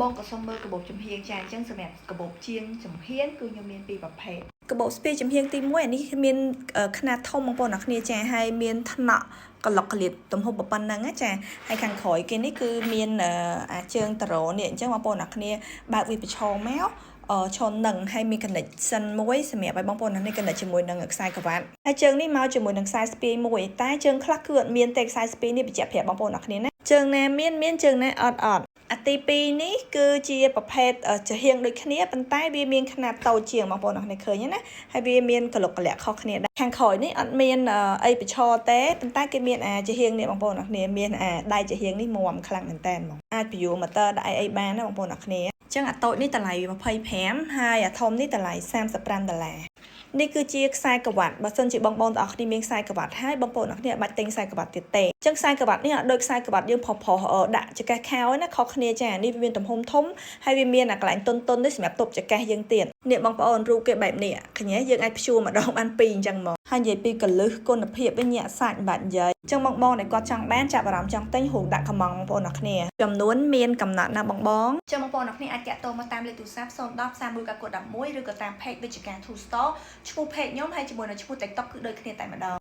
បងក៏សុំមើលកាបូបចំហៀងចាអញ្ចឹងសម្រាប់កាបូបជាងចំហៀងគឺខ្ញុំមានពីរប្រភេទកាបូបស្ពាយចំហៀងទី1អានេះមានຂະຫນាតធំបងប្អូនអ្នកគ្នាចាហើយមានថ្នាក់ក្លុកក្លៀតទំហំប៉ុណ្ណឹងចាហើយខាងក្រោយគេនេះគឺមានជើងតារ៉ូនេះអញ្ចឹងបងប្អូនអ្នកគ្នាបើកវាប្រឈមមកឈុននឹងហើយមាន connection មួយសម្រាប់ឲ្យបងប្អូននេះ connect ជាមួយនឹងខ្សែក្រវ៉ាត់ហើយជើងនេះមកជាមួយនឹងខ្សែស្ពាយមួយតែជើងខ្លះគឺអត់មានទេខ្សែស្ពាយនេះបញ្ជាក់ប្រាប់បងប្អូនអ្នកគ្នាណាជើងណាមានជើងណាអត់អាទី2នេះគឺជាប្រភេទចំហៀងដូចគ្នាប៉ុន្តែវាមានຂະຫນាតតូចជាងបងប្អូនអ្នកគ្នាឃើញណាហើយវាមានកលុកកលាក់ខុសគ្នាដែរខាងក្រោយនេះអត់មានអីប្រឈរទេប៉ុន្តែគេមានចំហៀងនេះបងប្អូនអ្នកគ្នាមានដៃចំហៀងនេះមាំខ្លាំងមែនតើហ្មងអាចបញ្យូរម៉ូទ័រដាក់អីបានណាបងប្អូនអ្នកគ្នាអញ្ចឹងអាតូចនេះតម្លៃ25ហើយអាធំនេះតម្លៃ$35នេះគឺជាខ្សែក្រវ៉ាត់បើសិនជាបងប្អូនទាំងអស់គ្នាមានខ្សែក្រវ៉ាត់ហើយបងប្អូនអ្នកគ្នាបាច់ទិញខ្សែក្រវ៉ាត់ទៀតទេអញ្ចឹងខ្សែក្រវ៉ាត់នេះដូចខ្សែក្រវ៉ាត់យើងផុសដាក់ចង្កេះខោណាខុសគ្នាចានេះវាមានទំហំធំហើយវាមានកន្លែងតុននេះសម្រាប់ទប់ចង្កេះយើងទៀតនេះបងប្អូនរូបគេបែបនេះឃើញយើងអាចព្យួរម្ដងបាន2អញ្ចឹងមកហើយនិយាយពីកលឹះគុណភាពវិញញាក់សាច់បាត់និយាយអញ្ចឹងបងដែលគាត់ចង់បានចាប់អារម្មណ៍ចង់ទិញហូបដាក់កំងបងប្អូនអ្នកគ្នាចំនួនមានកំណត់ណាបងអញ្ចឹងបងប្អូនអ្នកគ្នាអាចតាក់ទងមកតាមលេខទូរស័ព្ទ010 31 ឬក៏តាម page វិជ្ជការ True Store ឈ្មោះ page ខ្ញុំហើយជាមួយនឹងឈ្មោះ TikTok គឺដូចគ្នាតែម្ដង